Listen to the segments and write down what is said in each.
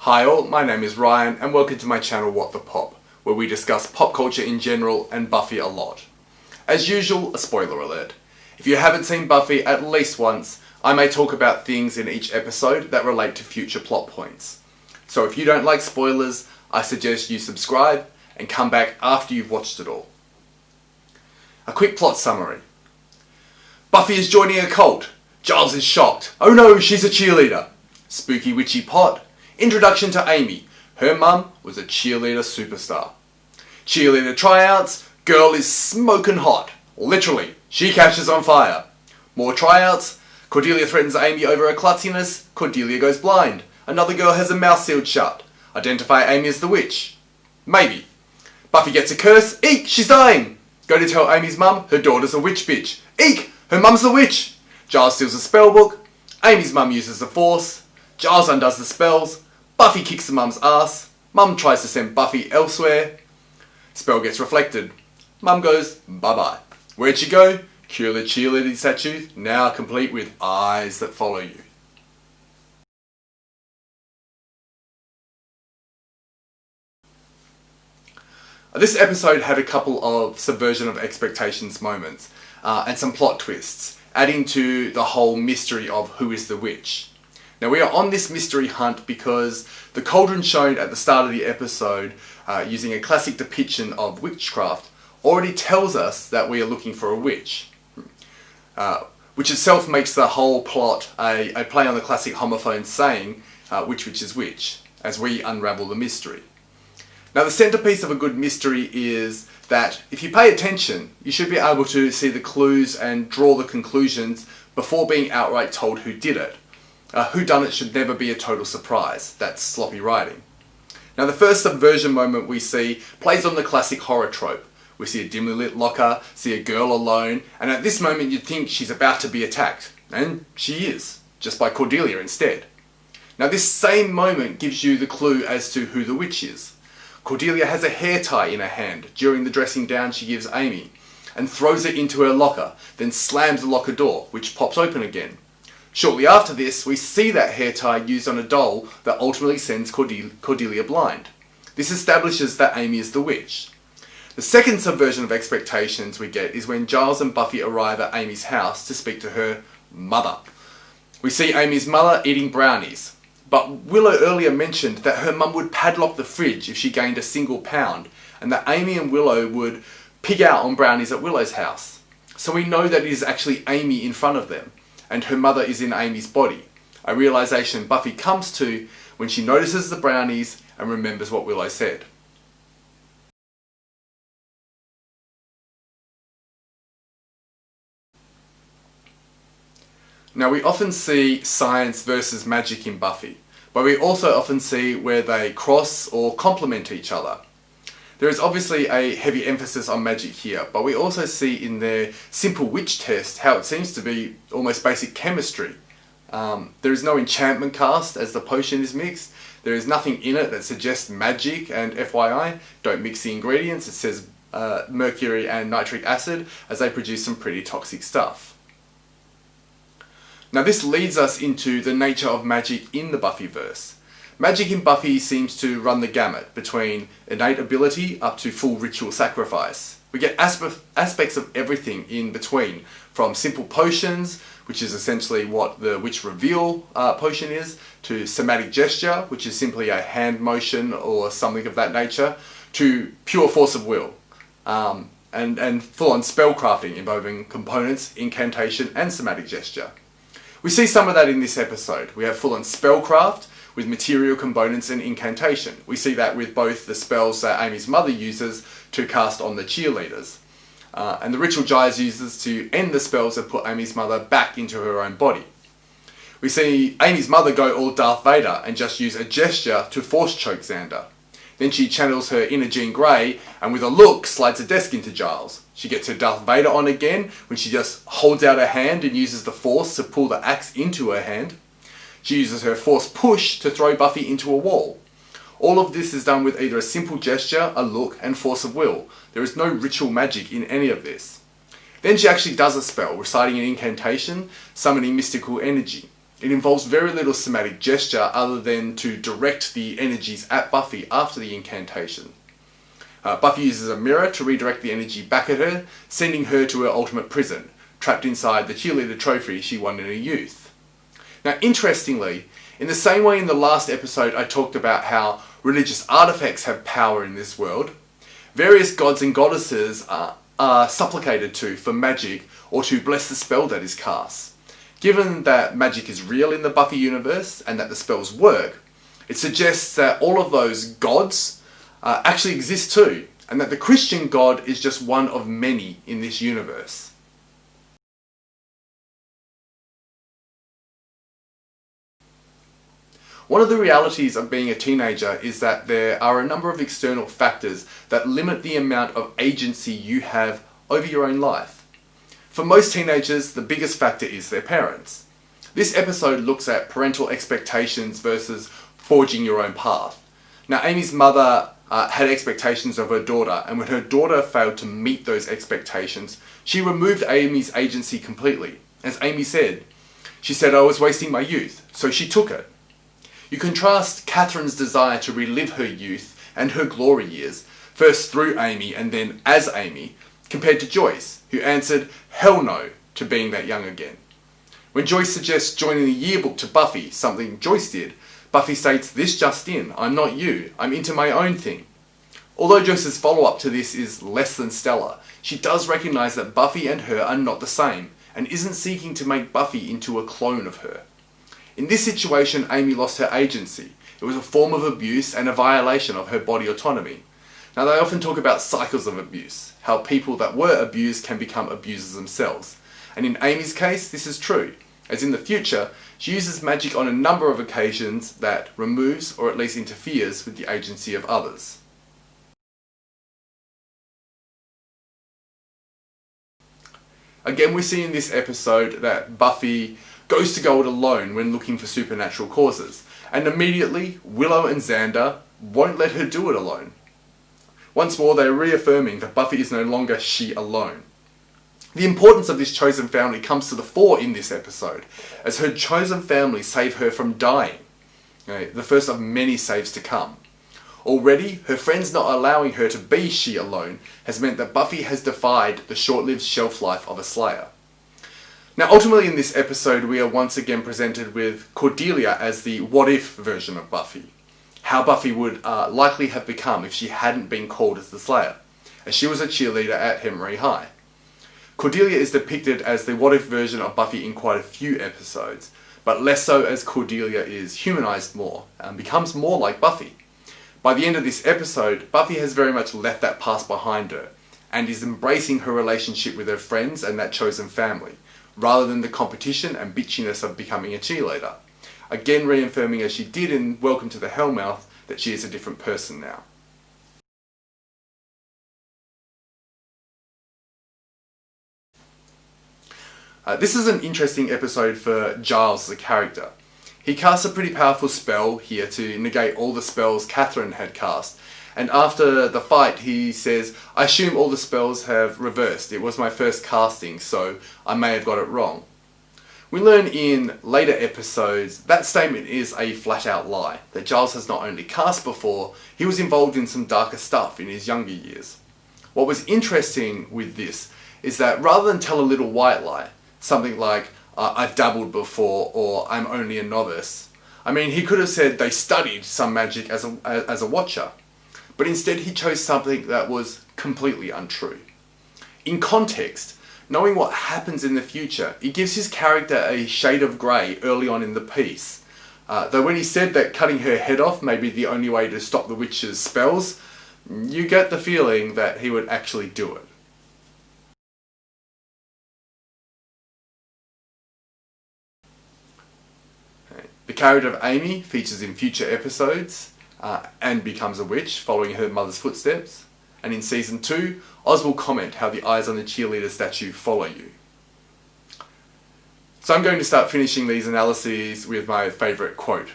Hi all, my name is Ryan and welcome to my channel What the Pop, where we discuss pop culture in general and Buffy a lot. As usual, a spoiler alert. If you haven't seen Buffy at least once, I may talk about things in each episode that relate to future plot points. So if you don't like spoilers, I suggest you subscribe and come back after you've watched it all. A quick plot summary. Buffy is joining a cult. Giles is shocked. Oh no, she's a cheerleader. Spooky witchy pot. Introduction to Amy. Her mum was a cheerleader superstar. Cheerleader tryouts. Girl is smoking hot. Literally, she catches on fire. More tryouts. Cordelia threatens Amy over her klutziness. Cordelia goes blind. Another girl has her mouth sealed shut. Identify Amy as the witch. Maybe. Buffy gets a curse. Eek, she's dying. Go to tell Amy's mum her daughter's a witch bitch. Eek, her mum's the witch. Giles steals a spell book. Amy's mum uses the Force. Giles undoes the spells. Buffy kicks the mum's ass. Mum tries to send Buffy elsewhere. Spell gets reflected. Mum goes bye-bye. Where'd she go? Cue the cheerleading statue, now complete with eyes that follow you. This episode had a couple of subversion of expectations moments and some plot twists, adding to the whole mystery of who is the witch. Now we are on this mystery hunt because the cauldron shown at the start of the episode, using a classic depiction of witchcraft, already tells us that we are looking for a witch. Which itself makes the whole plot a play on the classic homophone saying, which is which, as we unravel the mystery. Now the centerpiece of a good mystery is that if you pay attention, you should be able to see the clues and draw the conclusions before being outright told who did it. Whodunit should never be a total surprise. That's sloppy writing. Now the first subversion moment we see plays on the classic horror trope. We see a dimly lit locker, see a girl alone, and at this moment you'd think she's about to be attacked. And she is, just by Cordelia instead. Now this same moment gives you the clue as to who the witch is. Cordelia has a hair tie in her hand during the dressing down she gives Amy, and throws it into her locker, then slams the locker door, which pops open again. Shortly after this, we see that hair tie used on a doll that ultimately sends Cordelia blind. This establishes that Amy is the witch. The second subversion of expectations we get is when Giles and Buffy arrive at Amy's house to speak to her mother. We see Amy's mother eating brownies, but Willow earlier mentioned that her mum would padlock the fridge if she gained a single pound, and that Amy and Willow would pig out on brownies at Willow's house. So we know that it is actually Amy in front of them, and her mother is in Amy's body, a realization Buffy comes to when she notices the brownies and remembers what Willow said. Now we often see science versus magic in Buffy, but we also often see where they cross or complement each other. There is obviously a heavy emphasis on magic here, but we also see in their simple witch test how it seems to be almost basic chemistry. There is no enchantment cast as the potion is mixed. There is nothing in it that suggests magic, and FYI, don't mix the ingredients. It says mercury and nitric acid, as they produce some pretty toxic stuff. Now this leads us into the nature of magic in the Buffyverse. Magic in Buffy seems to run the gamut between innate ability up to full ritual sacrifice. We get aspects of everything in between, from simple potions, which is essentially what the witch reveal potion is, to somatic gesture, which is simply a hand motion or something of that nature, to pure force of will, and full-on spellcrafting involving components, incantation and somatic gesture. We see some of that in this episode. We have full-on spellcraft with material components and incantation. We see that with both the spells that Amy's mother uses to cast on the cheerleaders, and the ritual Giles uses to end the spells that put Amy's mother back into her own body. We see Amy's mother go all Darth Vader and just use a gesture to force choke Xander. Then she channels her inner Jean Grey and with a look slides a desk into Giles. She gets her Darth Vader on again when she just holds out her hand and uses the Force to pull the axe into her hand. She uses her Force push to throw Buffy into a wall. All of this is done with either a simple gesture, a look and force of will. There is no ritual magic in any of this. Then she actually does a spell, reciting an incantation, summoning mystical energy. It involves very little somatic gesture other than to direct the energies at Buffy after the incantation. Buffy uses a mirror to redirect the energy back at her, sending her to her ultimate prison, trapped inside the cheerleader trophy she won in her youth. Now, interestingly, in the same way in the last episode I talked about how religious artifacts have power in this world, various gods and goddesses are supplicated to for magic or to bless the spell that is cast. Given that magic is real in the Buffy universe and that the spells work, it suggests that all of those gods actually exist too, and that the Christian God is just one of many in this universe. One of the realities of being a teenager is that there are a number of external factors that limit the amount of agency you have over your own life. For most teenagers, the biggest factor is their parents. This episode looks at parental expectations versus forging your own path. Now, Amy's mother had expectations of her daughter, and when her daughter failed to meet those expectations, she removed Amy's agency completely. As Amy said, she said, "I was wasting my youth," so she took it. You contrast Catherine's desire to relive her youth and her glory years, first through Amy and then as Amy, compared to Joyce, who answered hell no to being that young again. When Joyce suggests joining the yearbook to Buffy, something Joyce did, Buffy states, "This just in, I'm not you, I'm into my own thing." Although Joyce's follow-up to this is less than stellar, she does recognise that Buffy and her are not the same, and isn't seeking to make Buffy into a clone of her. In this situation, Amy lost her agency. It was a form of abuse and a violation of her body autonomy. Now, they often talk about cycles of abuse, how people that were abused can become abusers themselves. And in Amy's case, this is true, as in the future, she uses magic on a number of occasions that removes or at least interferes with the agency of others. Again, we see in this episode that Buffy goes to go it alone when looking for supernatural causes, and immediately Willow and Xander won't let her do it alone. Once more, they are reaffirming that Buffy is no longer she alone. The importance of this chosen family comes to the fore in this episode, as her chosen family save her from dying, the first of many saves to come. Already, her friends not allowing her to be she alone has meant that Buffy has defied the short-lived shelf life of a Slayer. Now, ultimately in this episode, we are once again presented with Cordelia as the what-if version of Buffy. How Buffy would likely have become if she hadn't been called as the Slayer, as she was a cheerleader at Hemery High. Cordelia is depicted as the what-if version of Buffy in quite a few episodes, but less so as Cordelia is humanized more and becomes more like Buffy. By the end of this episode, Buffy has very much left that past behind her, and is embracing her relationship with her friends and that chosen family, rather than the competition and bitchiness of becoming a cheerleader. Again reaffirming, as she did in Welcome to the Hellmouth, that she is a different person now. This is an interesting episode for Giles as a character. He casts a pretty powerful spell here to negate all the spells Catherine had cast, and after the fight he says, "I assume all the spells have reversed. It was my first casting, so I may have got it wrong." We learn in later episodes that statement is a flat-out lie, that Giles has not only cast before, he was involved in some darker stuff in his younger years. What was interesting with this is that rather than tell a little white lie, something like, "I've dabbled before," or "I'm only a novice," I mean, he could have said they studied some magic as a watcher, but instead he chose something that was completely untrue. In context, knowing what happens in the future, it gives his character a shade of grey early on in the piece. Though when he said that cutting her head off may be the only way to stop the witch's spells, you get the feeling that he would actually do it. The character of Amy features in future episodes and becomes a witch following her mother's footsteps. And in Season 2, Oz will comment how the eyes on the cheerleader statue follow you. So I'm going to start finishing these analyses with my favourite quote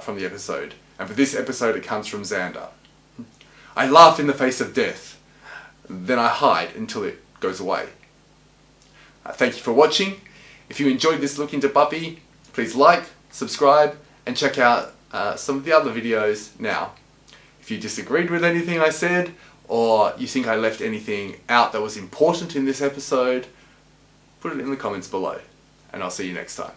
from the episode. And for this episode it comes from Xander. "I laugh in the face of death, then I hide until it goes away." Thank you for watching. If you enjoyed this look into Buffy, please like, subscribe, and check out some of the other videos now. If you disagreed with anything I said, or you think I left anything out that was important in this episode, put it in the comments below, and I'll see you next time.